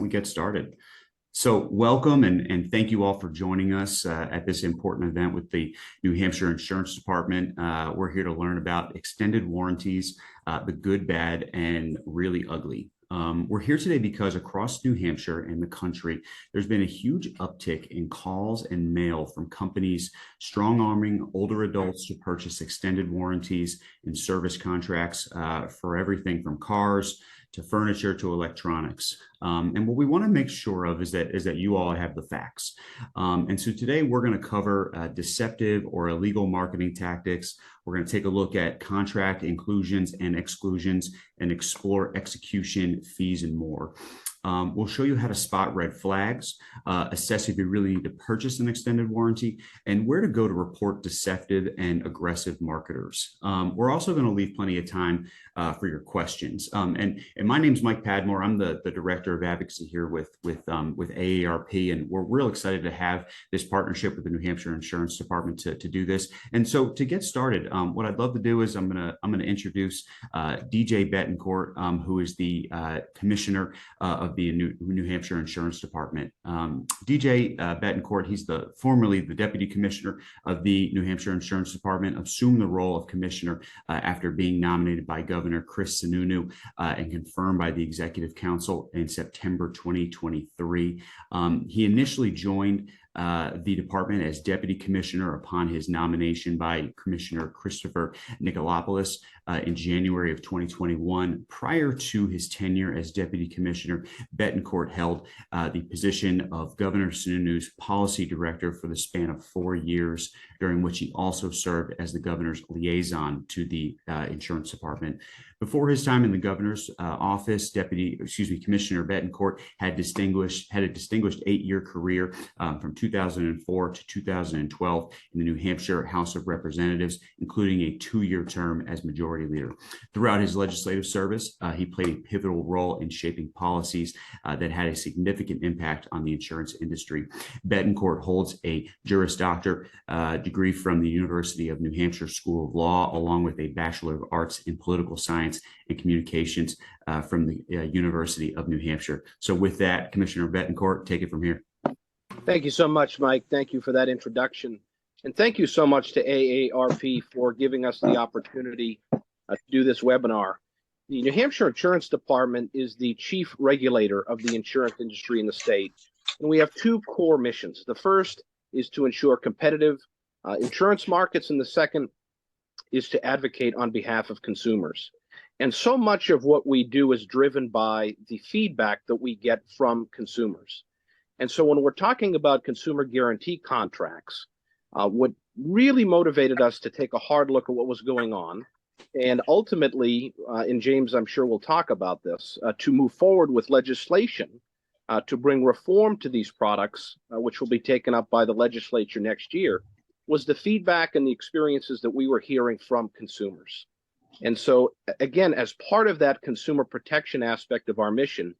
We get started. So welcome and thank you all for joining us at this important event with the New Hampshire Insurance Department. We're here to learn about extended warranties, the good, bad, and really ugly. We're here today because across New Hampshire and the country, there's been a huge uptick in calls and mail from companies strong-arming older adults to purchase extended warranties and service contracts for everything from cars to furniture to electronics. And what we want to make sure of is that you all have the facts. And so today we're going to cover deceptive or illegal marketing tactics. We're going to take a look at contract inclusions and exclusions and explore execution, fees, and more. We'll show you how to spot red flags, assess if you really need to purchase an extended warranty, and where to go to report deceptive and aggressive marketers. We're also going to leave plenty of time for your questions. And my name's Mike Padmore. I'm the Director of Advocacy here with AARP, and we're real excited to have this partnership with the New Hampshire Insurance Department to do this. And so to get started, what I'd love to do is I'm gonna introduce DJ Betancourt, who is the Commissioner of the New Hampshire Insurance Department. DJ Betancourt, he's formerly the Deputy Commissioner of the New Hampshire Insurance Department, assumed the role of Commissioner after being nominated by Governor Chris Sununu and confirmed by the Executive Council in September 2023. He initially joined the department as Deputy Commissioner upon his nomination by Commissioner Christopher Nicolopoulos in January of 2021. Prior to his tenure as Deputy Commissioner, Betancourt held the position of Governor Sununu's Policy Director for the span of 4 years, during which he also served as the Governor's liaison to the Insurance Department. Before his time in the Governor's office, Commissioner Betancourt had a distinguished 8-year career from 2004 to 2012 in the New Hampshire House of Representatives, including a 2-year term as Majority Leader. Throughout his legislative service, he played a pivotal role in shaping policies that had a significant impact on the insurance industry. Betancourt holds a Juris Doctor degree from the University of New Hampshire School of Law, along with a Bachelor of Arts in Political Science and Communications from the University of New Hampshire. So with that, Commissioner Betancourt, take it from here. Thank you so much, Mike. Thank you for that introduction. And thank you so much to AARP for giving us the opportunity to do this webinar. The New Hampshire Insurance Department is the chief regulator of the insurance industry in the state. And we have 2 core missions. The first is to ensure competitive insurance markets, and the second is to advocate on behalf of consumers. And so much of what we do is driven by the feedback that we get from consumers. And so when we're talking about consumer guarantee contracts, what really motivated us to take a hard look at what was going on, and ultimately, and James, I'm sure we'll talk about this, to move forward with legislation to bring reform to these products, which will be taken up by the legislature next year, was the feedback and the experiences that we were hearing from consumers. And so, again, as part of that consumer protection aspect of our mission,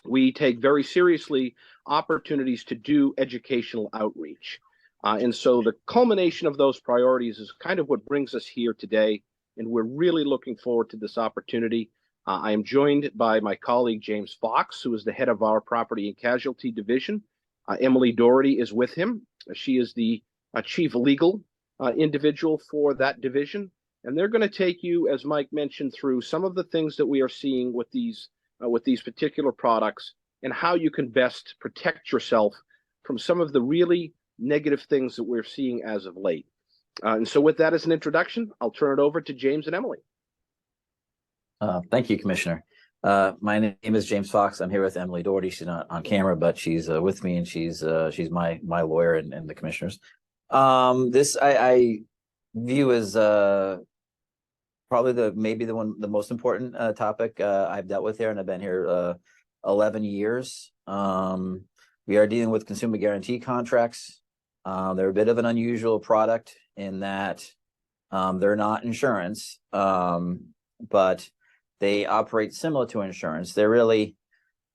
we take very seriously opportunities to do educational outreach. And so the culmination of those priorities is kind of what brings us here today, and we're really looking forward to this opportunity. I am joined by my colleague, James Fox, who is the head of our Property and Casualty Division. Emily Doherty is with him. She is the chief legal individual for that division. And they're going to take you, as Mike mentioned, through some of the things that we are seeing with these particular products and how you can best protect yourself from some of the really negative things that we're seeing as of late. And so with that as an introduction, I'll turn it over to James and Emily. Thank you, Commissioner. My name is James Fox. I'm here with Emily Doherty. She's not on camera, but she's with me, and she's my lawyer and the commissioners. This I view as probably the most important topic I've dealt with here, and I've been here 11 years. We are dealing with consumer guarantee contracts. They're a bit of an unusual product in that they're not insurance, but they operate similar to insurance. They're really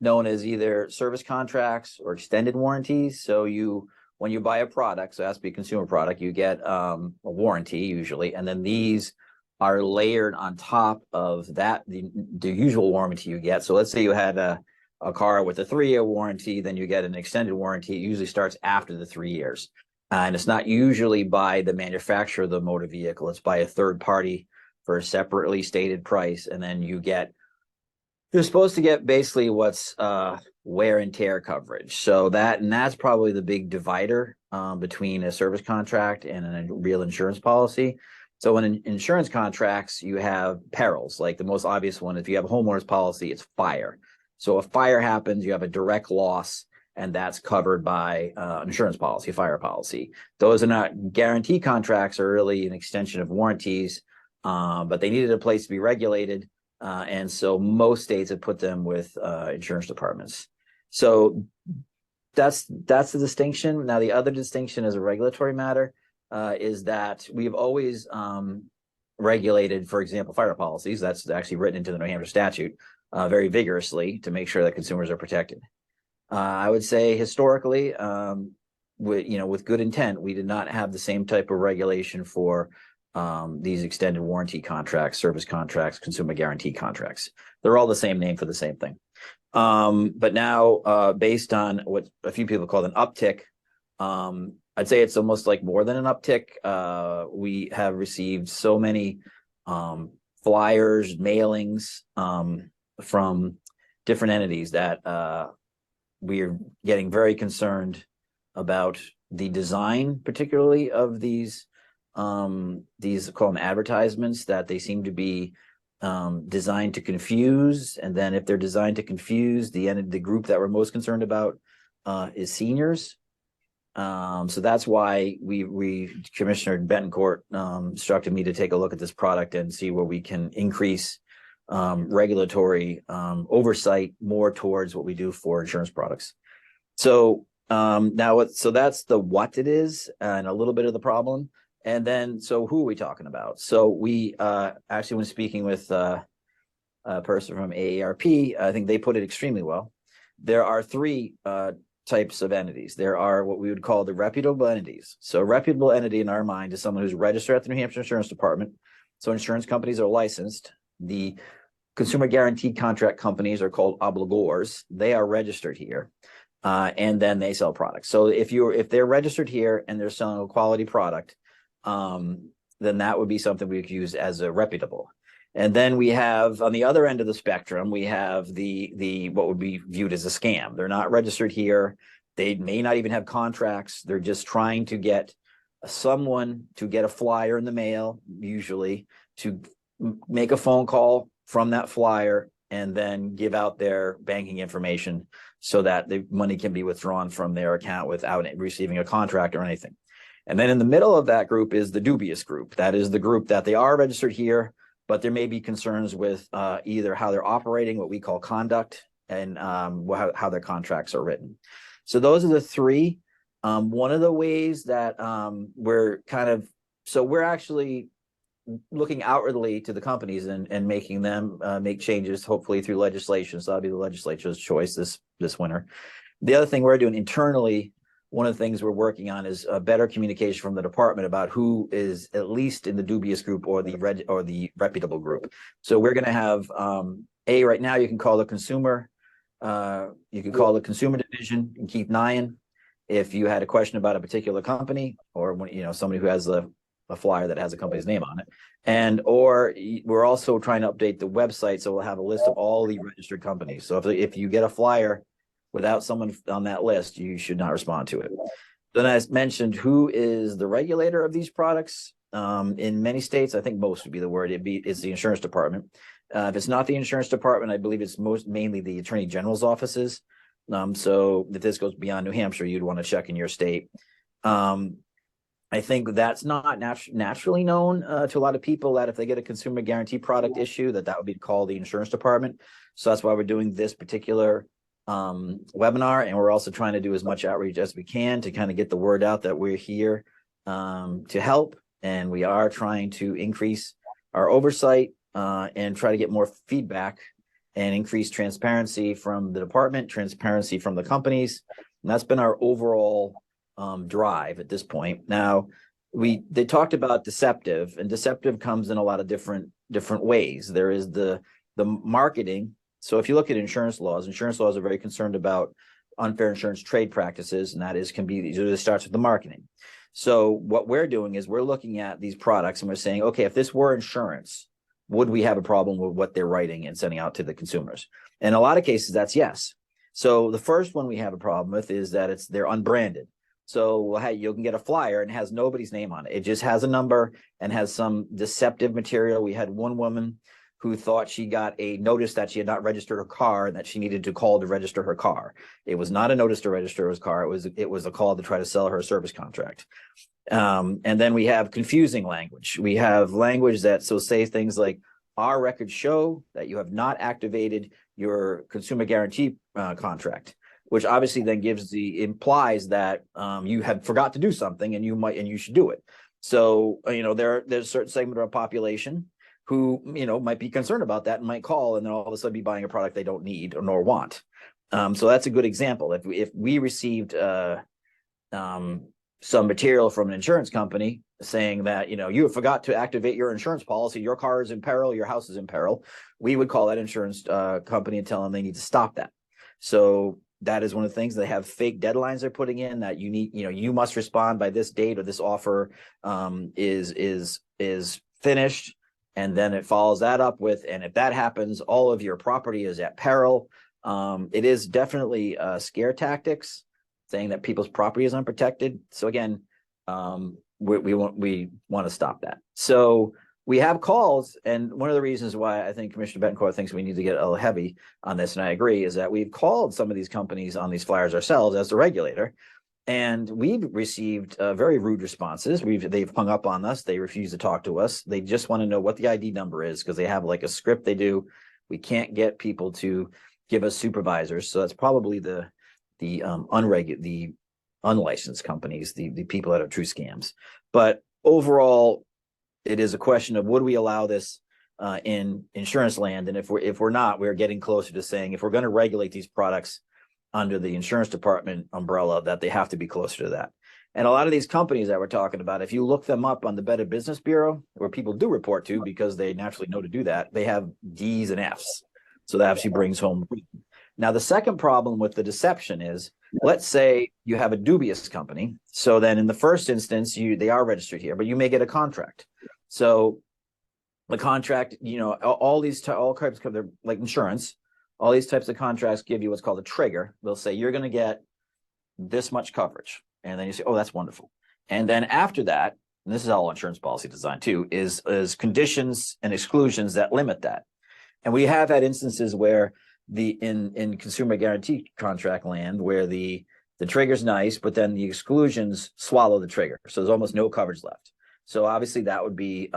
known as either service contracts or extended warranties. So when you buy a product, so it has to be a consumer product, you get a warranty usually, and then these are layered on top of that, the usual warranty you get. So let's say you had a car with a 3-year warranty, then you get an extended warranty. It usually starts after the 3 years. And it's not usually by the manufacturer of the motor vehicle. It's by a third party for a separately stated price. And then you're supposed to get basically what's wear and tear coverage. So that's probably the big divider between a service contract and a real insurance policy. So in insurance contracts, you have perils. Like the most obvious one, if you have a homeowner's policy, it's fire. So if fire happens, you have a direct loss, and that's covered by an insurance policy, a fire policy. Those are not guarantee contracts, are really an extension of warranties, but they needed a place to be regulated. And so most states have put them with insurance departments. So that's the distinction. Now, the other distinction as a regulatory matter is that we've always regulated, for example, fire policies. That's actually written into the New Hampshire statute very vigorously to make sure that consumers are protected. I would say historically, with good intent, we did not have the same type of regulation for these extended warranty contracts, service contracts, consumer guarantee contracts. They're all the same name for the same thing. But now, based on what a few people call an uptick, I'd say it's almost like more than an uptick. We have received so many flyers, mailings from different entities that we are getting very concerned about the design, particularly of these call them advertisements, that they seem to be designed to confuse. And then if they're designed to confuse, the group that we're most concerned about is seniors. So that's why Commissioner Betancourt instructed me to take a look at this product and see where we can increase regulatory oversight more towards what we do for insurance products. So so that's the what it is and a little bit of the problem. And then, so who are we talking about? So we actually, when speaking with a person from AARP, I think they put it extremely well. There are three types of entities. There are what we would call the reputable entities. So a reputable entity in our mind is someone who's registered at the New Hampshire Insurance Department. So insurance companies are licensed. The consumer guaranteed contract companies are called obligors. They are registered here. And then they sell products. So if they're registered here and they're selling a quality product, then that would be something we could use as a reputable. And then we have, on the other end of the spectrum, we have the what would be viewed as a scam. They're not registered here. They may not even have contracts. They're just trying to get someone to get a flyer in the mail, usually, to make a phone call from that flyer and then give out their banking information so that the money can be withdrawn from their account without receiving a contract or anything. And then in the middle of that group is the dubious group. That is the group that they are registered here, but there may be concerns with either how they're operating, what we call conduct, and how their contracts are written. So those are the three. One of the ways that we're actually looking outwardly to the companies and making them make changes, hopefully through legislation. So that'll be the legislature's choice this winter. The other thing we're doing internally, one of the things we're working on is better communication from the department about who is at least in the dubious group or the reputable group. So we're going to have right now you can call the consumer division and keep Nyan if you had a question about a particular company or somebody who has a flyer that has a company's name on it, or we're also trying to update the website so we'll have a list of all the registered companies. So if you get a flyer without someone on that list, you should not respond to it. Then, as mentioned, who is the regulator of these products? In many states, I think most would be the word. It's the insurance department. If it's not the insurance department, I believe it's mainly the attorney general's offices. So if this goes beyond New Hampshire, you'd want to check in your state. I think that's not naturally known to a lot of people, that if they get a consumer guarantee product issue, that would be called the insurance department. So that's why we're doing this particular webinar, and we're also trying to do as much outreach as we can to kind of get the word out that we're here to help, and we are trying to increase our oversight and try to get more feedback and increase transparency from the department, transparency from the companies, and that's been our overall drive at this point. Now, they talked about deceptive, and deceptive comes in a lot of different ways. There is the marketing So if you look at insurance laws are very concerned about unfair insurance trade practices, and that usually starts with the marketing. So what we're doing is we're looking at these products and we're saying, okay, if this were insurance, would we have a problem with what they're writing and sending out to the consumers? In a lot of cases, that's yes. So the first one we have a problem with is that they're unbranded. So hey, you can get a flyer and it has nobody's name on it. It just has a number and has some deceptive material. We had one woman who thought she got a notice that she had not registered her car and that she needed to call to register her car. It was not a notice to register her car. It was a call to try to sell her a service contract. And then we have confusing language. We have language that say things like, our records show that you have not activated your consumer guarantee contract, which obviously then implies that you have forgot to do something and you should do it. So, there's a certain segment of our population who, might be concerned about that and might call and then all of a sudden be buying a product they don't need nor want. So that's a good example. If we received some material from an insurance company saying that, you forgot to activate your insurance policy, your car is in peril, your house is in peril, we would call that insurance company and tell them they need to stop that. So that is one of the things. They have fake deadlines they're putting in that you must respond by this date or this offer is finished. And then it follows that up with, and if that happens, all of your property is at peril. It is definitely scare tactics, saying that people's property is unprotected. So again, we want to stop that. So we have calls, and one of the reasons why I think Commissioner Betancourt thinks we need to get a little heavy on this, and I agree, is that we've called some of these companies on these flyers ourselves as the regulator, and we've received very rude responses. They've hung up on us. They refuse to talk to us. They just want to know what the ID number is because they have like a script they do. We can't get people to give us supervisors, so that's probably the unlicensed companies, the people that are true scams. But overall, it is a question of would we allow this in insurance land, and if we're not, we're getting closer to saying if we're going to regulate these products under the insurance department umbrella, that they have to be closer to that. And a lot of these companies that we're talking about, if you look them up on the Better Business Bureau, where people do report to because they naturally know to do that, they have D's and F's. So that actually brings home. Now, the second problem with the deception is, let's say you have a dubious company. So then in the first instance, they are registered here, but you may get a contract. So the contract, all types of, they're like insurance, all these types of contracts give you what's called a trigger. They'll say, you're going to get this much coverage. And then you say, oh, that's wonderful. And then after that, and this is all insurance policy design too, is conditions and exclusions that limit that. And we have had instances where in consumer guarantee contract land where the trigger's nice, but then the exclusions swallow the trigger. So there's almost no coverage left. So obviously that would be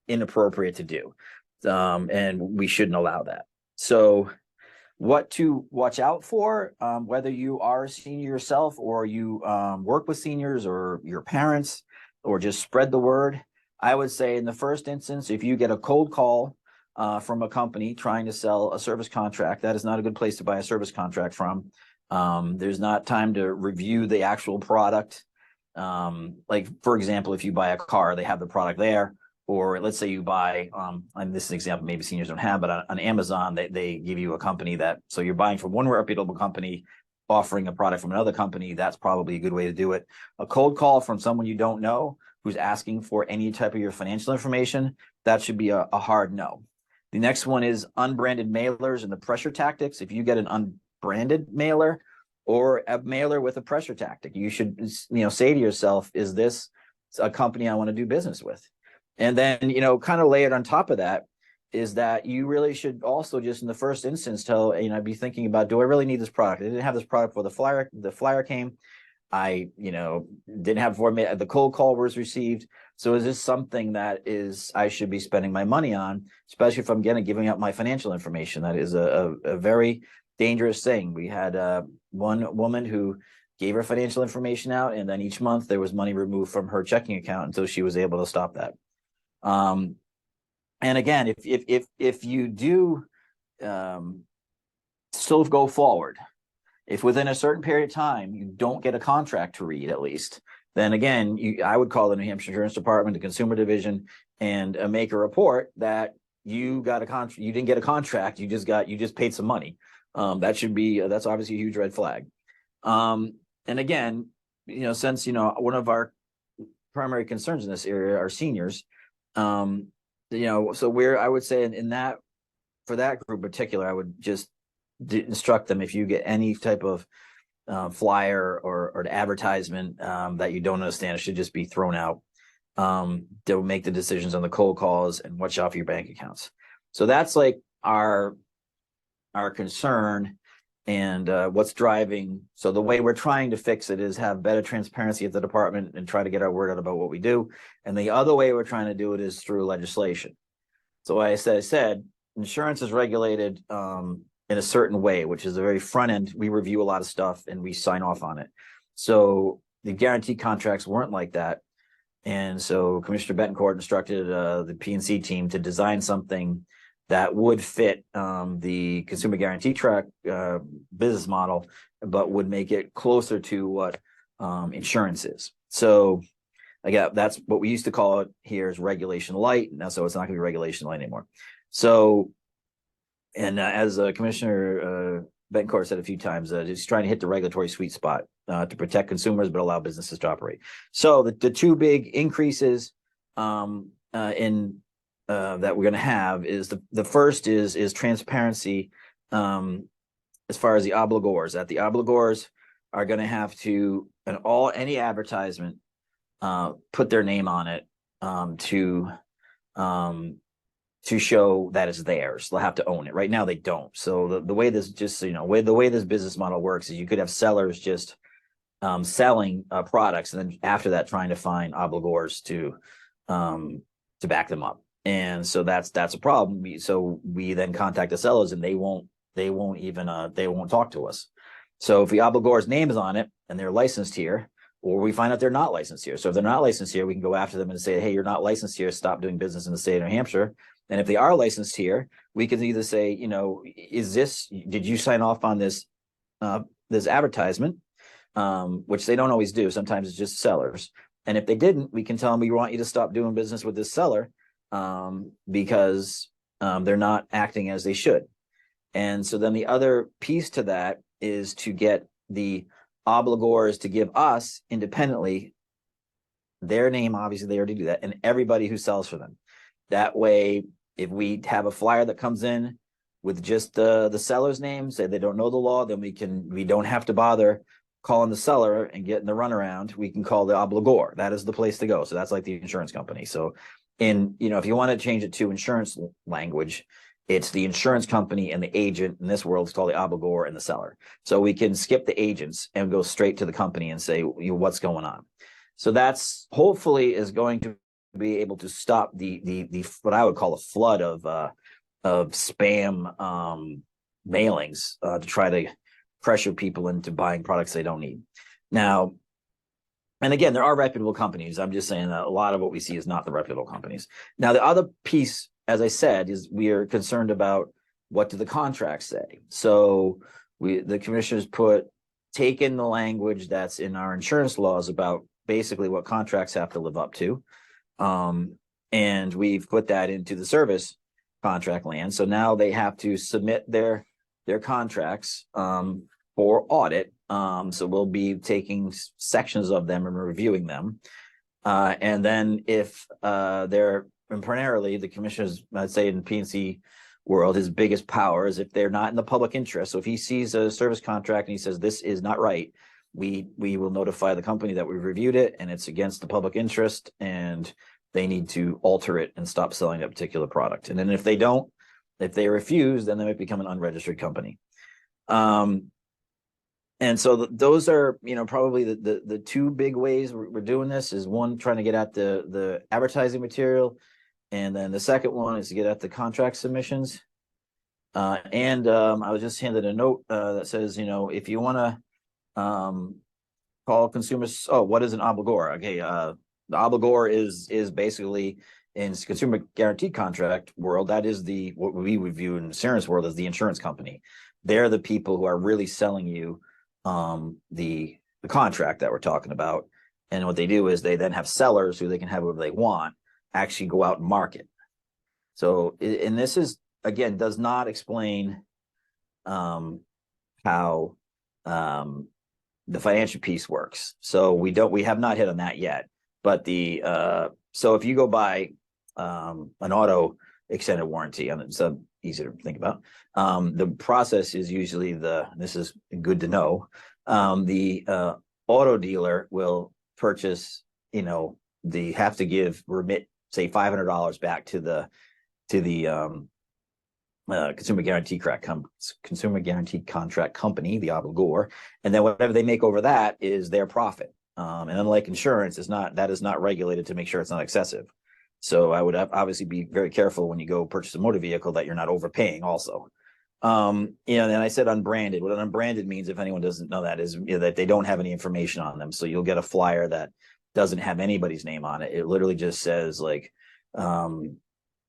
inappropriate to do. And we shouldn't allow that. So what to watch out for, whether you are a senior yourself or you work with seniors or your parents or just spread the word. I would say in the first instance, if you get a cold call from a company trying to sell a service contract, that is not a good place to buy a service contract from. There's not time to review the actual product. Like, for example, if you buy a car, they have the product there. Or let's say you buy, and this is an example maybe seniors don't have, but on Amazon, they give you a company so you're buying from one reputable company, offering a product from another company. That's probably a good way to do it. A cold call from someone you don't know who's asking for any type of your financial information, that should be a hard no. The next one is unbranded mailers and the pressure tactics. If you get an unbranded mailer or a mailer with a pressure tactic, you should say to yourself, is this a company I want to do business with? And then, kind of layered on top of that is that you really should also just in the first instance be thinking about, do I really need this product? I didn't have this product before the flyer came. I, didn't have before the cold call was received. So is this something that I should be spending my money on, especially if I'm giving up my financial information? That is a very dangerous thing. We had one woman who gave her financial information out, and then each month there was money removed from her checking account until she was able to stop that. And again, if you do still go forward, if within a certain period of time you don't get a contract to read at least, then again, I would call the New Hampshire Insurance Department, the Consumer Division, and make a report that you got a contract, you didn't get a contract, you just paid some money. That's obviously a huge red flag. And again, since one of our primary concerns in this area are seniors, so I would say in that, for that group in particular, I would just instruct them, if you get any type of flyer or an advertisement that you don't understand, it should just be thrown out. They'll make the decisions on the cold calls and watch out for your bank accounts. So that's like our concern and what's driving. So the way we're trying to fix it is have better transparency at the department and try to get our word out about what we do. And the other way we're trying to do it is through legislation. So I said insurance is regulated in a certain way, which is the very front end. We review a lot of stuff and we sign off on it. So the guaranteed contracts weren't like that. And so Commissioner Betancourt instructed the P&C team to design something that would fit the consumer guarantee track business model, but would make it closer to what insurance is. So again, that's what we used to call it here is regulation light. Now, so it's not going to be regulation light anymore. So, and as Commissioner Betancourt said a few times, just trying to hit the regulatory sweet spot to protect consumers, but allow businesses to operate. So the two big increases that we're going to have is the first is transparency as far as the obligors. That the obligors are going to have to, and any advertisement, put their name on it to show that it's theirs. They'll have to own it. Right now they don't. So the way this the way this business model works is you could have sellers just selling products, and then after that trying to find obligors to back them up. And so that's a problem. So we then contact the sellers, and they won't talk to us. So if the obligor's name is on it and they're licensed here, or we find out they're not licensed here. So if they're not licensed here, we can go after them and say, hey, you're not licensed here. Stop doing business in the state of New Hampshire. And if they are licensed here, we can either say, did you sign off on this advertisement? Which they don't always do. Sometimes it's just sellers. And if they didn't, we can tell them we want you to stop doing business with this seller because they're not acting as they should. And so then the other piece to that is to get the obligors to give us independently their name. Obviously, they already do that, and everybody who sells for them. That way, if we have a flyer that comes in with just the seller's name, say they don't know the law, then we don't have to bother calling the seller and getting the runaround. We can call the obligor. That is the place to go. So that's like the insurance company. So if you want to change it to insurance language, it's the insurance company and the agent. In this world, it's called the obligor and the seller. So we can skip the agents and go straight to the company and say, what's going on? So that's hopefully is going to be able to stop the what I would call a flood of spam mailings to try to pressure people into buying products they don't need. Now, and again, there are reputable companies. I'm just saying that a lot of what we see is not the reputable companies. Now, the other piece, as I said, is we are concerned about what do the contracts say. So the commissioners take in the language that's in our insurance laws about basically what contracts have to live up to. And we've put that into the service contract land. So now they have to submit their contracts for audit. So we'll be taking sections of them and reviewing them. And then if they're primarily the commissioners, I'd say in P&C world, his biggest power is if they're not in the public interest. So if he sees a service contract and he says, this is not right, we will notify the company that we've reviewed it and it's against the public interest and they need to alter it and stop selling that particular product. And then if they refuse, then they might become an unregistered company. And so those are, probably the two big ways we're doing this is one, trying to get at the advertising material. And then the second one is to get at the contract submissions. I was just handed a note that says, if you want to call consumers, what is an obligor? Okay, the obligor is basically in consumer guaranteed contract world, that is what we would view in insurance world as the insurance company. They're the people who are really selling you the contract that we're talking about. And what they do is they then have sellers who they can have whatever they want actually go out and market. So, and this is, again, does not explain how the financial piece works. So we have not hit on that yet. But so if you go buy an auto extended warranty, and it's easy to think about, the process is usually this is good to know. The auto dealer will purchase, have to remit, say, $500 back to the consumer guarantee contract company, the obligor, and then whatever they make over that is their profit. And unlike insurance, that is not regulated to make sure it's not excessive. So I would obviously be very careful when you go purchase a motor vehicle that you're not overpaying also. And I said unbranded. What an unbranded means, if anyone doesn't know that, is that they don't have any information on them. So you'll get a flyer that doesn't have anybody's name on it. It literally just says like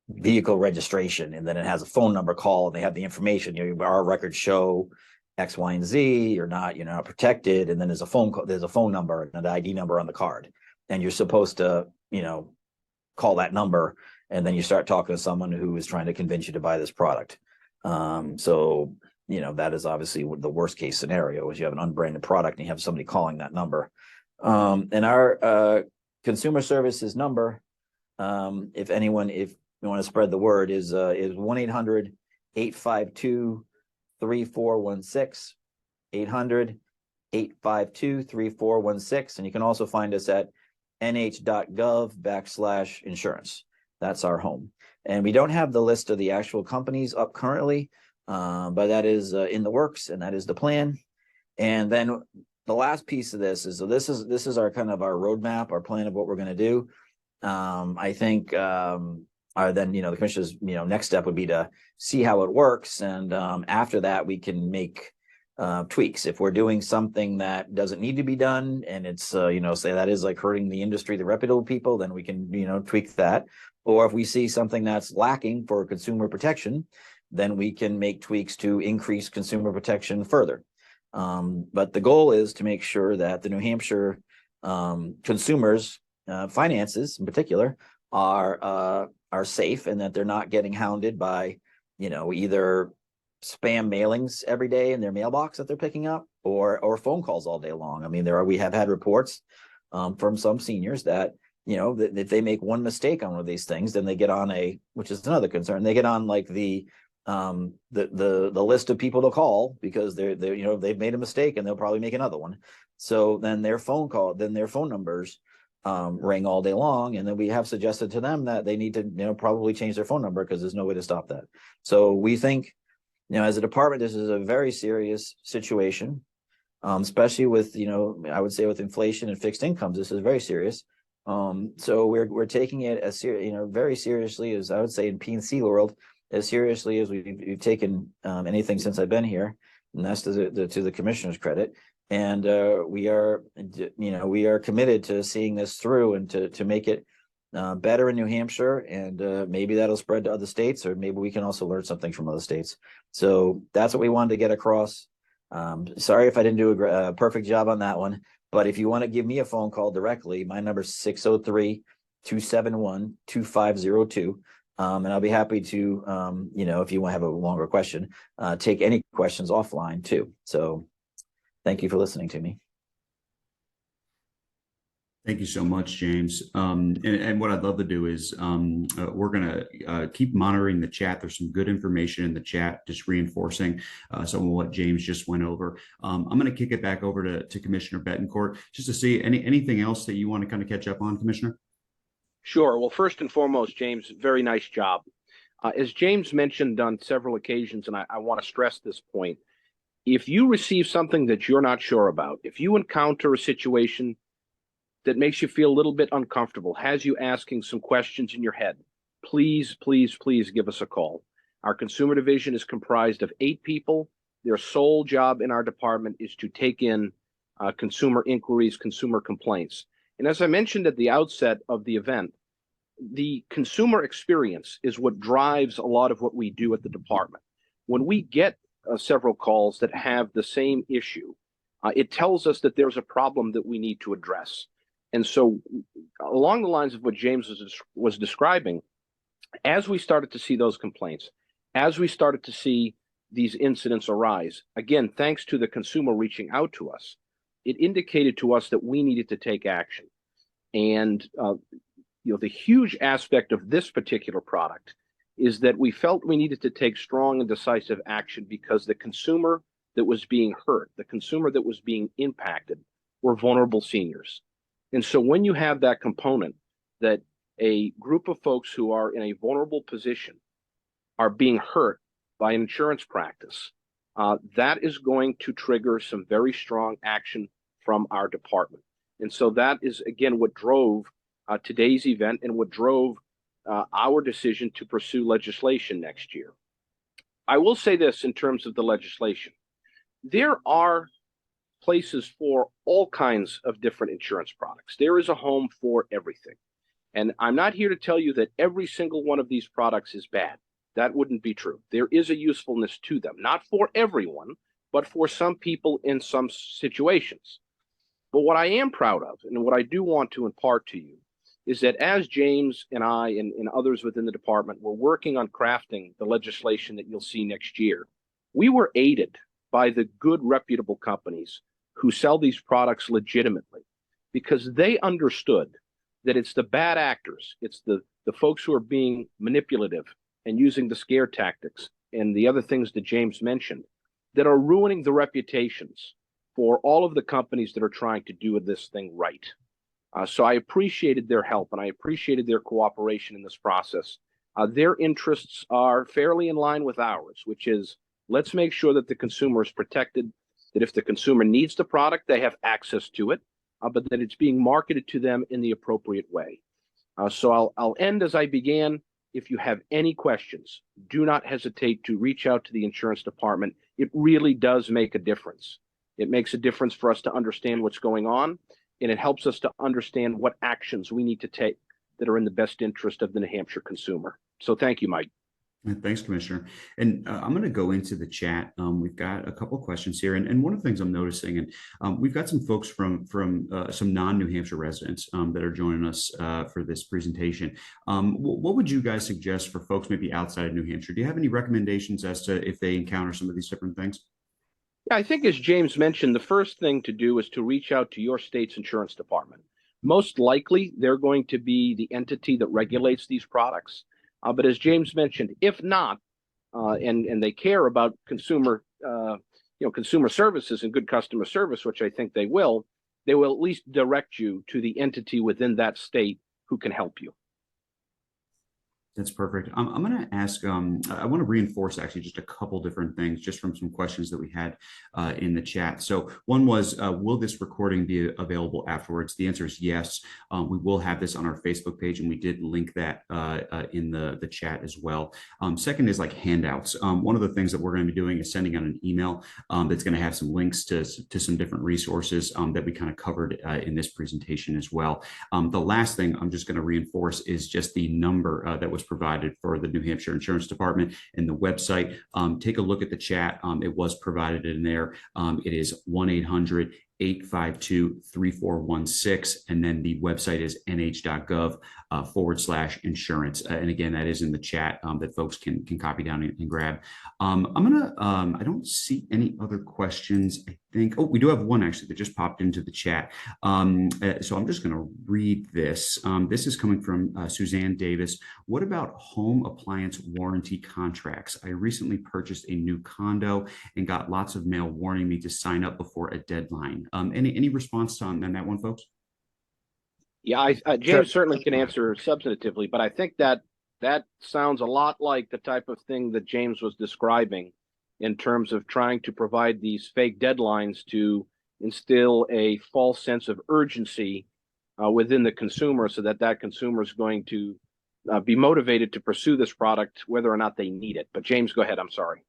vehicle registration, and then it has a phone number call, and they have the information. Our records show X, Y, and Z. You're not protected, and then there's a phone number and an ID number on the card, and you're supposed to call that number, and then you start talking to someone who is trying to convince you to buy this product. So that is obviously the worst case scenario, is you have an unbranded product and you have somebody calling that number. And our consumer services number, if you want to spread the word, is 1-800-852-3416, 800-852-3416. And you can also find us at nh.gov/insurance. That's our home. And we don't have the list of the actual companies up currently, but that is in the works, and that is the plan. And then the last piece of this is, so this is our kind of our roadmap, our plan of what we're going to do. I think then the commissioner's next step would be to see how it works, and after that we can make tweaks. If we're doing something that doesn't need to be done, and it's say that is like hurting the industry, the reputable people, then we can tweak that. Or if we see something that's lacking for consumer protection, then we can make tweaks to increase consumer protection further. But the goal is to make sure that the New Hampshire consumers' finances, in particular, are safe, and that they're not getting hounded by either spam mailings every day in their mailbox that they're picking up, or phone calls all day long. I mean, we have had reports from some seniors that that if they make one mistake on one of these things, then they get on which is another concern, they get on like the list of people to call, because they've made a mistake and they'll probably make another one. So then their phone numbers ring all day long, and then we have suggested to them that they need to probably change their phone number, because there's no way to stop that. So we think as a department, this is a very serious situation, especially with I would say with inflation and fixed incomes, this is very serious. So we're taking it as very seriously, as I would say in P&C world, as seriously as we've taken anything since I've been here, and that's to the commissioner's credit. And we are committed to seeing this through, and to make it better in New Hampshire, and maybe that'll spread to other states, or maybe we can also learn something from other states. So that's what we wanted to get across. Sorry if I didn't do a perfect job on that one, but if you want to give me a phone call directly, my number is 603-271-2502. And I'll be happy to, if you want to have a longer question, take any questions offline too. So thank you for listening to me. Thank you so much, James. And what I'd love to do is we're going to keep monitoring the chat. There's some good information in the chat, just reinforcing some of what James just went over. I'm going to kick it back over to Commissioner Betancourt, just to see anything else that you want to kind of catch up on, Commissioner? Sure. Well, first and foremost, James, very nice job. As James mentioned on several occasions, and I want to stress this point, if you receive something that you're not sure about, if you encounter a situation that makes you feel a little bit uncomfortable, has you asking some questions in your head, please, please, please give us a call. Our consumer division is comprised of 8 people. Their sole job in our department is to take in consumer inquiries, consumer complaints. And as I mentioned at the outset of the event, the consumer experience is what drives a lot of what we do at the department. When we get several calls that have the same issue, it tells us that there's a problem that we need to address. And so along the lines of what James was describing, As we started to see those complaints, as we started to see these incidents arise, again, thanks to the consumer reaching out to us, it indicated to us that we needed to take action. And the huge aspect of this particular product is that we felt we needed to take strong and decisive action because the consumer that was being hurt, the consumer that was being impacted, were vulnerable seniors. And so when you have that component that a group of folks who are in a vulnerable position are being hurt by an insurance practice, that is going to trigger some very strong action from our department. And so that is, again, what drove today's event and what drove our decision to pursue legislation next year. I will say this in terms of the legislation. There are places for all kinds of different insurance products. There is a home for everything. And I'm not here to tell you that every single one of these products is bad. That wouldn't be true. There is a usefulness to them, not for everyone, but for some people in some situations. But what I am proud of, and what I do want to impart to you, is that as James and I and others within the department were working on crafting the legislation that you'll see next year, we were aided by the good, reputable companies who sell these products legitimately, because they understood that it's the bad actors, it's the folks who are being manipulative and using the scare tactics and the other things that James mentioned that are ruining the reputations for all of the companies that are trying to do this thing right. So I appreciated their help and I appreciated their cooperation in this process. Their interests are fairly in line with ours, which is let's make sure that the consumer is protected, that if the consumer needs the product, they have access to it, but that it's being marketed to them in the appropriate way. So I'll end as I began. If you have any questions, do not hesitate to reach out to the insurance department. It really does make a difference. It makes a difference for us to understand what's going on, and it helps us to understand what actions we need to take that are in the best interest of the New Hampshire consumer. So thank you, Mike. Thanks, Commissioner. And I'm going to go into the chat. We've got a couple of questions here. And one of the things I'm noticing, and we've got some folks from some non-New Hampshire residents that are joining us for this presentation. What would you guys suggest for folks maybe outside of New Hampshire? Do you have any recommendations as to if they encounter some of these different things? Yeah, I think as James mentioned, the first thing to do is to reach out to your state's insurance department. Most likely, they're going to be the entity that regulates these products. But as James mentioned, if not, and they care about consumer services and good customer service, which I think they will at least direct you to the entity within that state who can help you. That's perfect. I'm going to ask, I want to reinforce actually just a couple different things just from some questions that we had in the chat. So one was, will this recording be available afterwards? The answer is yes. We will have this on our Facebook page, and we did link that in the chat as well. Second is like handouts. One of the things that we're going to be doing is sending out an email that's going to have some links to some different resources that we kind of covered in this presentation as well. The last thing I'm just going to reinforce is just the number that was provided for the New Hampshire Insurance Department and the website. Take a look at the chat. It was provided in there. It is 1-800-852-3416. And then the website is nh.gov/insurance. And again, that is in the chat that folks can copy down and grab. I don't see any other questions. I think, we do have one actually that just popped into the chat. So I'm just going to read this. This is coming from Suzanne Davis. What about home appliance warranty contracts? I recently purchased a new condo and got lots of mail warning me to sign up before a deadline. Any response on that one, folks? Yeah, James certainly can answer substantively, but I think that sounds a lot like the type of thing that James was describing in terms of trying to provide these fake deadlines to instill a false sense of urgency within the consumer so that consumer is going to be motivated to pursue this product whether or not they need it. But James, go ahead. I'm sorry.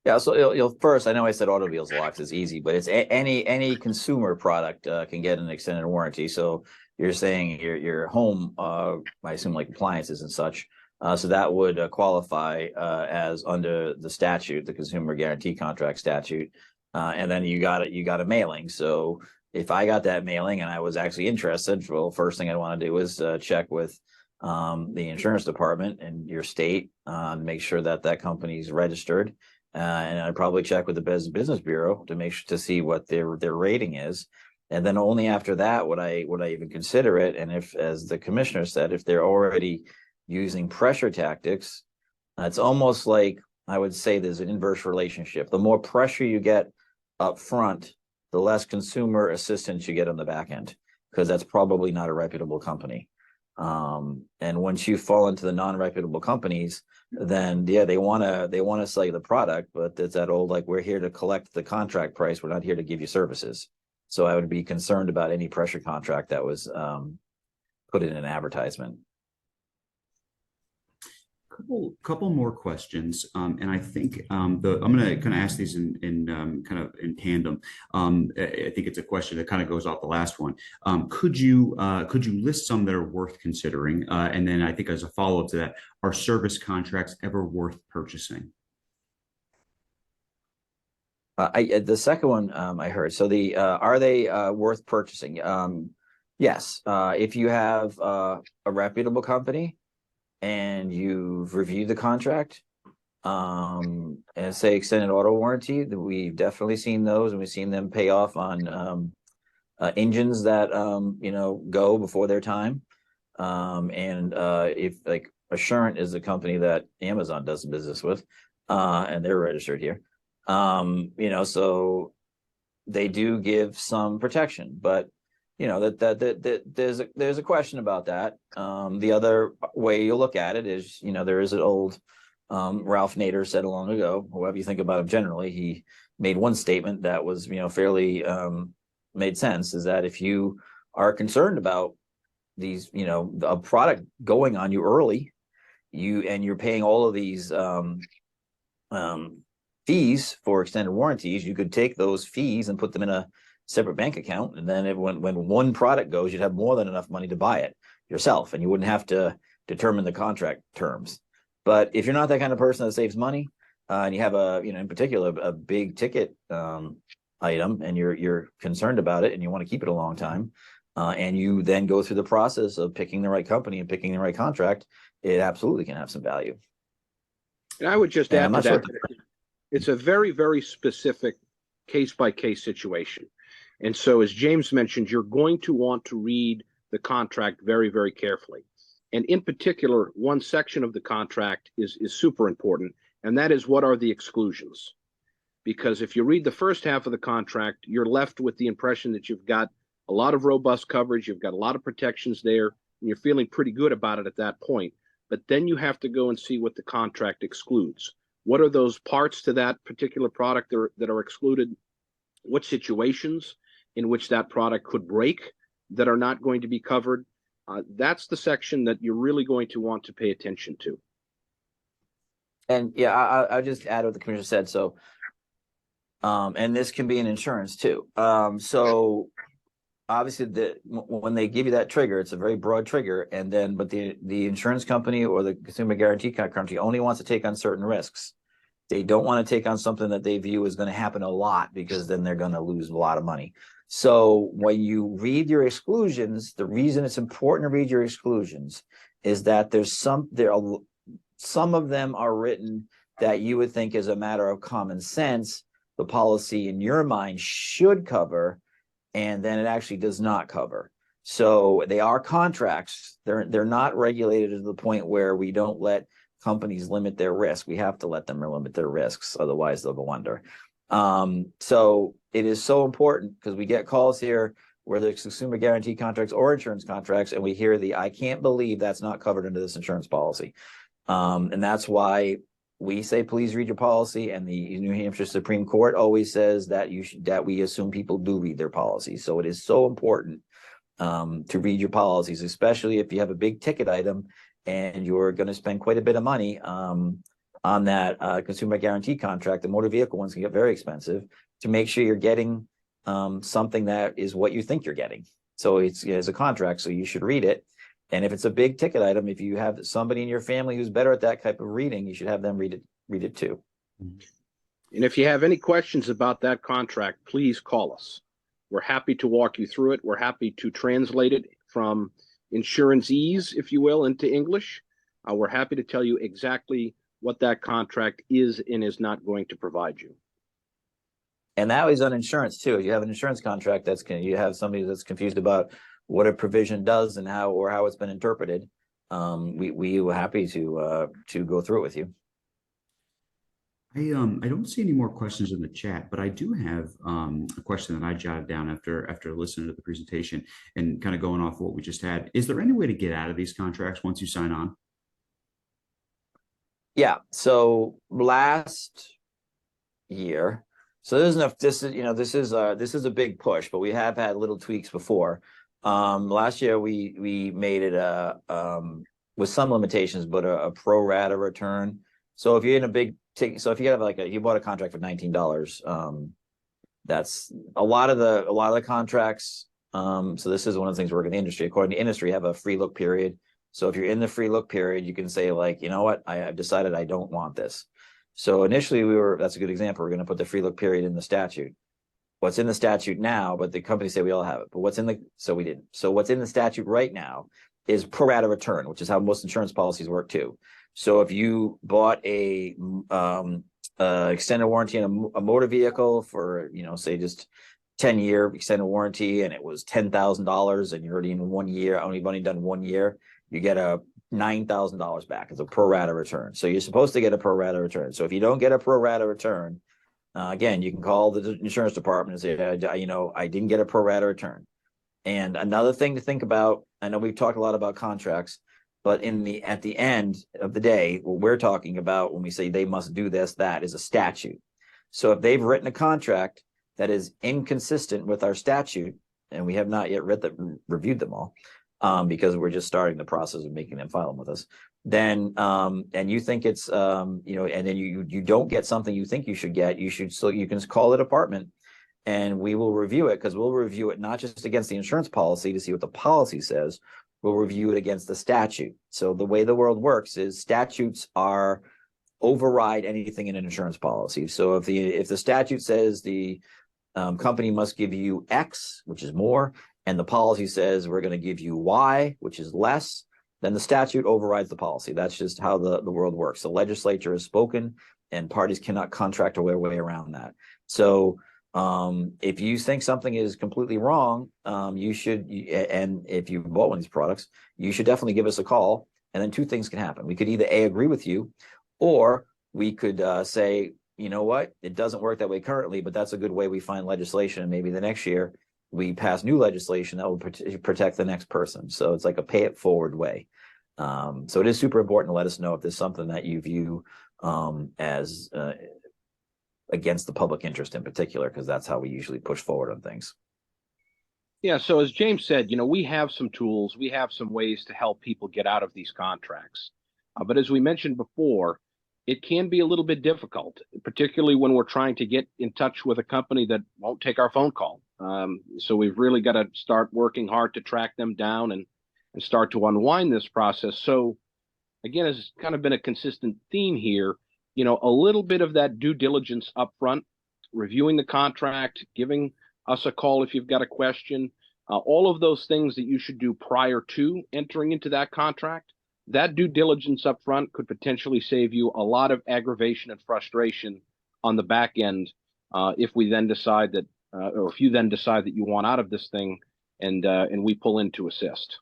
Yeah, so first, I know I said automobiles locks is easy, but it's any consumer product can get an extended warranty. So you're saying your home, I assume like appliances and such. So that would qualify as under the statute, the Consumer Guarantee Contract statute. And then you got a mailing. So if I got that mailing and I was actually interested, well, first thing I want to do is check with the insurance department in your state, make sure that that company's registered. And I'd probably check with the Business Bureau to make sure to see what their rating is. And then only after that would I even consider it. And if, as the commissioner said, if they're already using pressure tactics, it's almost like, I would say there's an inverse relationship. The more pressure you get up front, the less consumer assistance you get on the back end, because that's probably not a reputable company. And once you fall into the non-reputable companies, then yeah, they want to sell you the product, but it's that old, like, we're here to collect the contract price, we're not here to give you services. So I would be concerned about any pressure contract that was put in an advertisement. Couple more questions, and I think I'm going to kind of ask these in kind of in tandem. I think it's a question that kind of goes off the last one. Could you list some that are worth considering? And then I think as a follow-up to that, are service contracts ever worth purchasing? The second one I heard. So are they worth purchasing? Yes. If you have a reputable company and you've reviewed the contract, and say extended auto warranty, we've definitely seen those, and we've seen them pay off on engines that go before their time. And if, like, Assurant is a company that Amazon does business with, and they're registered here. So they do give some protection, but that there's a question about that. The other way you look at it is, there is an old Ralph Nader said long ago, whoever you think about him generally, he made one statement that was, fairly made sense, is that if you are concerned about these, a product going on you early, you're paying all of these fees for extended warranties, you could take those fees and put them in a separate bank account, and then when one product goes, you'd have more than enough money to buy it yourself, and you wouldn't have to determine the contract terms. But if you're not that kind of person that saves money, and you have in particular, a big ticket item, and you're concerned about it, and you want to keep it a long time, and you then go through the process of picking the right company and picking the right contract, it absolutely can have some value. And I would just add to that, it's a very, very specific case-by-case situation. And so, as James mentioned, you're going to want to read the contract very, very carefully. And in particular, one section of the contract is super important, and that is, what are the exclusions? Because if you read the first half of the contract, you're left with the impression that you've got a lot of robust coverage, you've got a lot of protections there, and you're feeling pretty good about it at that point. But then you have to go and see what the contract excludes. What are those parts to that particular product that are excluded? What situations in which that product could break that are not going to be covered? That's the section that you're really going to want to pay attention to. And yeah, I'll just add what the commissioner said. So, and this can be in insurance too. So obviously, when they give you that trigger, it's a very broad trigger, and then but the insurance company or the consumer guarantee company only wants to take on certain risks. They don't want to take on something that they view is going to happen a lot, because then they're going to lose a lot of money. So when you read your exclusions, the reason it's important to read your exclusions is that some of them are written that you would think, as a matter of common sense, the policy in your mind should cover, and then it actually does not cover. So they are contracts. They're not regulated to the point where we don't let companies limit their risk. We have to let them limit their risks, otherwise they'll go under. So it is so important, because we get calls here, whether it's consumer guarantee contracts or insurance contracts, and we hear I can't believe that's not covered under this insurance policy. And that's why we say, please read your policy. And the New Hampshire Supreme Court always says that we assume people do read their policies. So it is so important to read your policies, especially if you have a big ticket item and you're going to spend quite a bit of money on that consumer guarantee contract. The motor vehicle ones can get very expensive, to make sure you're getting something that is what you think you're getting. So it's a contract, so you should read it. And if it's a big ticket item, if you have somebody in your family who's better at that type of reading, you should have them read it too. And if you have any questions about that contract, please call us. We're happy to walk you through it. We're happy to translate it from insurancees, if you will, into English, we're happy to tell you exactly what that contract is and is not going to provide you. And that is on insurance too. If you have an insurance contract, you have somebody that's confused about what a provision does and how it's been interpreted. We were happy to go through it with you. I don't see any more questions in the chat, but I do have a question that I jotted down after listening to the presentation and kind of going off what we just had. Is there any way to get out of these contracts once you sign on? Yeah. So last year, so this is a big push, but we have had little tweaks before. Last year we made it with some limitations, but a pro rata return. So if you're in a big ticket, so if you have you bought a contract for $19, that's a lot of the contracts. So this is one of the things we're in the industry. According to industry, have a free look period. So if you're in the free look period, you can say you know what, I've decided I don't want this. So initially that's a good example. We're going to put the free look period in the statute. What's in the statute now, but the company say we all have it, but so we didn't. So what's in the statute right now is pro rata return, which is how most insurance policies work too. So if you bought a extended warranty on a motor vehicle for, say just 10-year extended warranty, and it was $10,000 and you're already in 1 year, you've only done 1 year, you get a $9,000 back as a pro rata return. So you're supposed to get a pro rata return. So if you don't get a pro rata return, again, you can call the insurance department and say, I didn't get a pro rata return. And another thing to think about, I know we've talked a lot about contracts, but at the end of the day, what we're talking about when we say they must do this, that is a statute. So if they've written a contract that is inconsistent with our statute, and we have not yet reviewed them all, because we're just starting the process of making them file them with us, then and you think it's and then you don't get something you think you should get, you can call the department and we will review it, because we'll review it not just against the insurance policy to see what the policy says, we'll review it against the statute. So the way the world works is statutes override anything in an insurance policy. So if the statute says the company must give you X, which is more, and the policy says we're going to give you Y, which is less, then the statute overrides the policy. That's just how the world works. The legislature has spoken, and parties cannot contract their way around that. So if you think something is completely wrong, you should, and if you bought one of these products, you should definitely give us a call. And then two things can happen. We could either agree with you, or we could say, you know what, it doesn't work that way currently, but that's a good way we find legislation. And maybe the next year we pass new legislation that will protect the next person. So it's like a pay it forward way. So it is super important to let us know if there's something that you view as against the public interest in particular, because that's how we usually push forward on things. Yeah, so as James said, we have some tools, we have some ways to help people get out of these contracts. But as we mentioned before, it can be a little bit difficult, particularly when we're trying to get in touch with a company that won't take our phone call. So we've really got to start working hard to track them down and start to unwind this process. So again, it's kind of been a consistent theme here, a little bit of that due diligence up front, reviewing the contract, giving us a call if you've got a question, all of those things that you should do prior to entering into that contract. That due diligence up front could potentially save you a lot of aggravation and frustration on the back end if we then decide that, or if you then decide that you want out of this thing and we pull in to assist.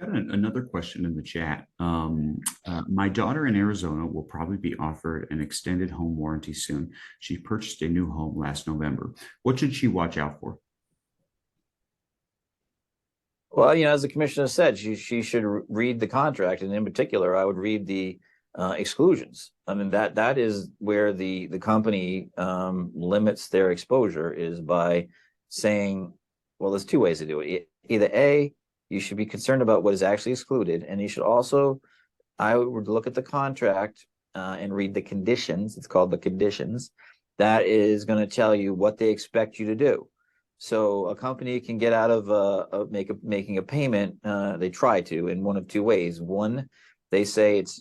Got another question in the chat. My daughter in Arizona will probably be offered an extended home warranty soon. She purchased a new home last November. What should she watch out for? Well, as the commissioner said, she should read the contract, and in particular, I would read the exclusions. I mean, that is where the company limits their exposure, is by saying, well, there's two ways to do it. Either A, you should be concerned about what is actually excluded, and you should also, I would look at the contract and read the conditions. It's called the conditions. That is going to tell you what they expect you to do. So a company can get out of making a payment. They try to in one of two ways. One, they say it's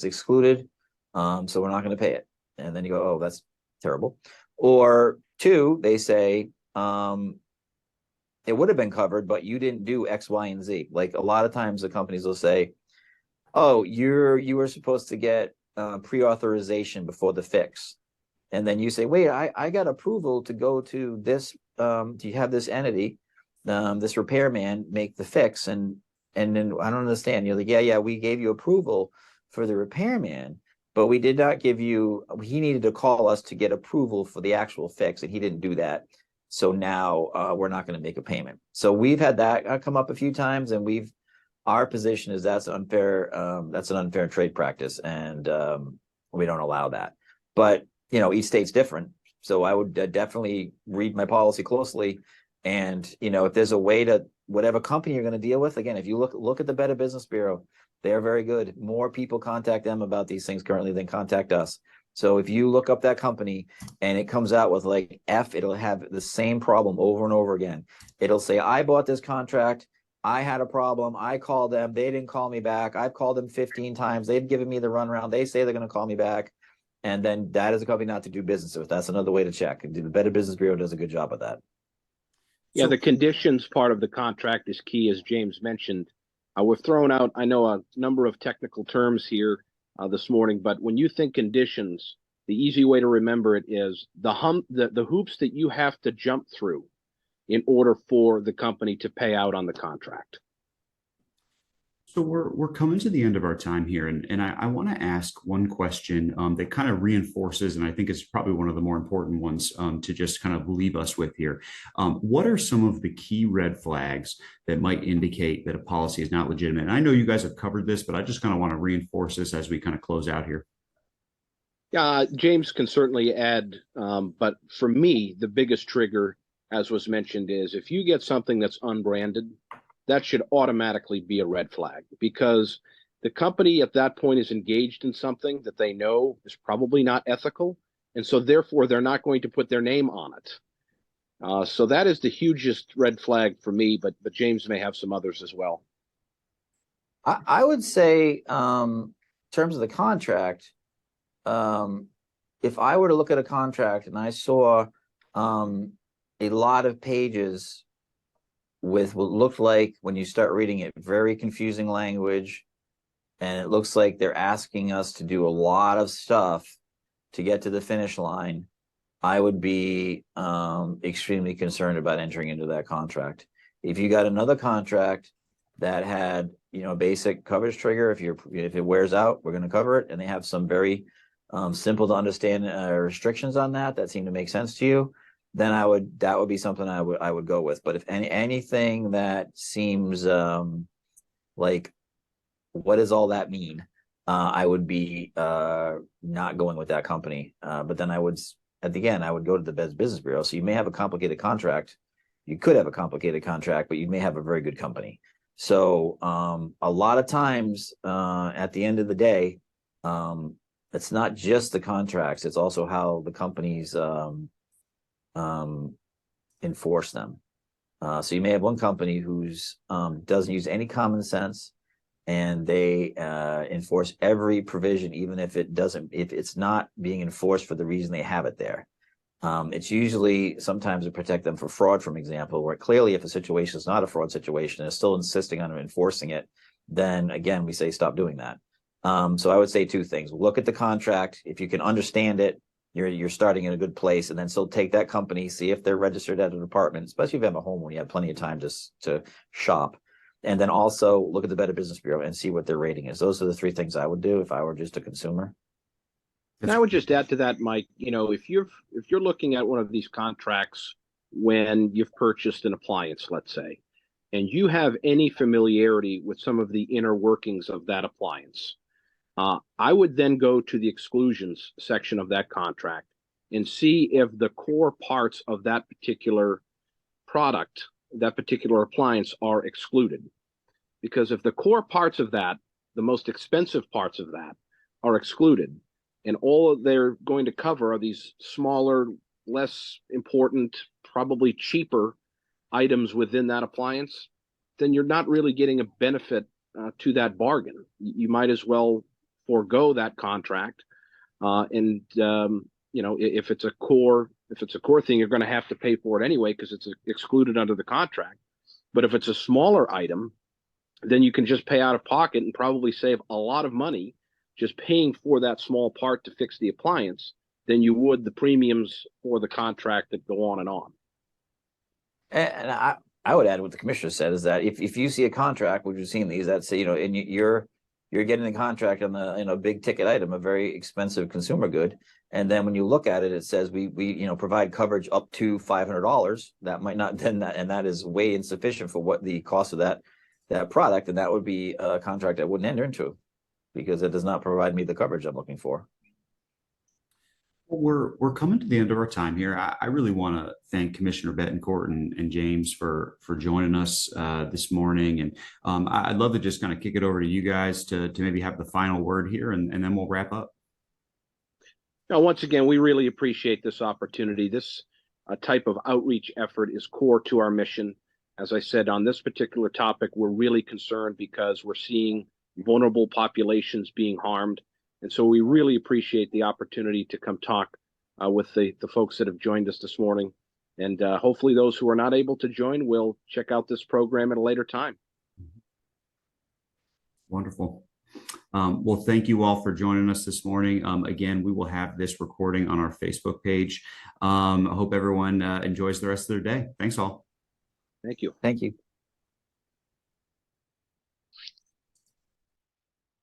excluded, so we're not going to pay it, and then you go, oh, that's terrible. Or two, they say it would have been covered, but you didn't do X, Y, and Z. Like a lot of times the companies will say, oh, you were supposed to get pre-authorization before the fix. And then you say, wait, I got approval to go to this, do you have this entity, this repairman make the fix? And then I don't understand. You're like, yeah, we gave you approval for the repairman, but we did not give you, he needed to call us to get approval for the actual fix, and he didn't do that. So now we're not going to make a payment. So we've had that come up a few times, and our position is that's unfair. That's an unfair trade practice, and we don't allow that. But each state's different. So I would definitely read my policy closely. And, if there's a way to, whatever company you're going to deal with, again, if you look at the Better Business Bureau, they're very good. More people contact them about these things currently than contact us. So if you look up that company and it comes out with like F, it'll have the same problem over and over again. It'll say, I bought this contract. I had a problem. I called them. They didn't call me back. I've called them 15 times. They've given me the runaround. They say they're going to call me back. And then that is a company not to do business with. That's another way to check. The Better Business Bureau does a good job of that. Yeah, the conditions part of the contract is key, as James mentioned. We've thrown out, I know, a number of technical terms here this morning, but when you think conditions, the easy way to remember it is the hoops that you have to jump through in order for the company to pay out on the contract. So we're coming to the end of our time here, and I want to ask one question that kind of reinforces, and I think is probably one of the more important ones to just kind of leave us with here. What are some of the key red flags that might indicate that a policy is not legitimate? And I know you guys have covered this, but I just kind of want to reinforce this as we kind of close out here. Yeah, James can certainly add, but for me, the biggest trigger, as was mentioned, is if you get something that's unbranded, that should automatically be a red flag, because the company at that point is engaged in something that they know is probably not ethical. And so therefore, they're not going to put their name on it. So that is the hugest red flag for me, but James may have some others as well. I would say, in terms of the contract, if I were to look at a contract and I saw a lot of pages with what looked like, when you start reading it, very confusing language, and it looks like they're asking us to do a lot of stuff to get to the finish line, I would be extremely concerned about entering into that contract. If you got another contract that had a basic coverage trigger, if it wears out, we're going to cover it, and they have some very simple to understand restrictions on that seem to make sense to you, then that would be something I would go with. But if anything that seems like, what does all that mean? I would be not going with that company. But then I would go to the Best Business Bureau. So you may have a complicated contract. You could have a complicated contract, but you may have a very good company. So a lot of times at the end of the day, it's not just the contracts. It's also how the companies enforce them. So you may have one company who's doesn't use any common sense, and they enforce every provision, even if it's not being enforced for the reason they have it there. It's usually sometimes to protect them for fraud, for example, where clearly if a situation is not a fraud situation and is still insisting on enforcing it, then again, we say stop doing that. So I would say two things. Look at the contract. If you can understand it, you're starting in a good place, and then still take that company, see if they're registered at a department, especially if you have a home when you have plenty of time to shop. And then also look at the Better Business Bureau and see what their rating is. Those are the three things I would do if I were just a consumer. And I would just add to that, Mike, if you're looking at one of these contracts when you've purchased an appliance, let's say, and you have any familiarity with some of the inner workings of that appliance, I would then go to the exclusions section of that contract and see if the core parts of that particular product, that particular appliance, are excluded. Because if the core parts of that, the most expensive parts of that, are excluded, and all they're going to cover are these smaller, less important, probably cheaper items within that appliance, then you're not really getting a benefit to that bargain. You might as well forego that contract. If it's a core If it's a core thing, you're going to have to pay for it anyway because it's excluded under the contract. But if it's a smaller item, then you can just pay out of pocket and probably save a lot of money just paying for that small part to fix the appliance than you would the premiums for the contract that go on and on. And I would add what the commissioner said is that if you see a contract, which we've seen these, that say, and you're getting a contract on a big ticket item, a very expensive consumer good, and then when you look at it, it says we provide coverage up to $500. That might not and that is way insufficient for what the cost of that product, and that would be a contract I wouldn't enter into because it does not provide me the coverage I'm looking for. Well, we're coming to the end of our time here. I really want to thank Commissioner Betancourt and James for joining us this morning. And I'd love to just kind of kick it over to you guys to maybe have the final word here, and then we'll wrap up. Now, once again, we really appreciate this opportunity. This type of outreach effort is core to our mission. As I said, on this particular topic, we're really concerned because we're seeing vulnerable populations being harmed. And so we really appreciate the opportunity to come talk with the folks that have joined us this morning. And hopefully those who are not able to join will check out this program at a later time. Wonderful. Well, thank you all for joining us this morning. Again, we will have this recording on our Facebook page. I hope everyone enjoys the rest of their day. Thanks all. Thank you. Thank you.